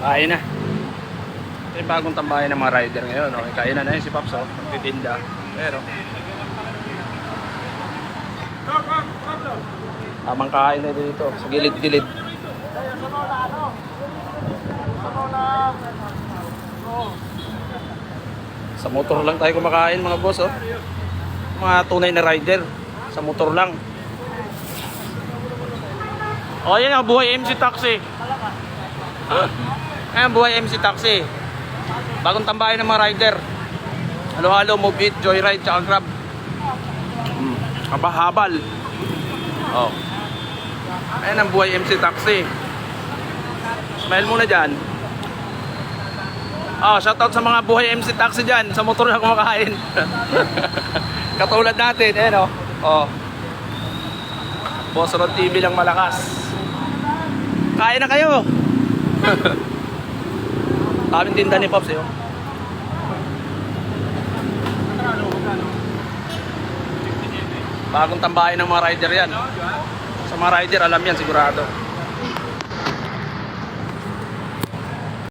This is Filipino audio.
Kain na. Ito yung bagong tambayan ng mga rider ngayon. Okay, kainan na yun si Pops. Magtitinda. Pero tamang kain na dito. Sa gilid-gilid. Sa motor lang tayo kumakain mga boss. Mga tunay na rider. Sa motor lang. O yan ang buhay MC Taxi. Ayan buhay MC Taxi. Bagong tambayan ng mga rider. Halo-halo, move it, joyride, tsaka grab. Habal. Oh. Ayan ang buhay MC Taxi. Smile muna dyan. Shoutout sa mga buhay MC Taxi dyan. Sa motor na kumakain. Katulad natin. Ayan Boss Ron TV lang malakas. Kain na kayo. Kaming tinda ni Pops Bagong tambahin ng mga rider yan. Sa mga rider alam yan sigurado.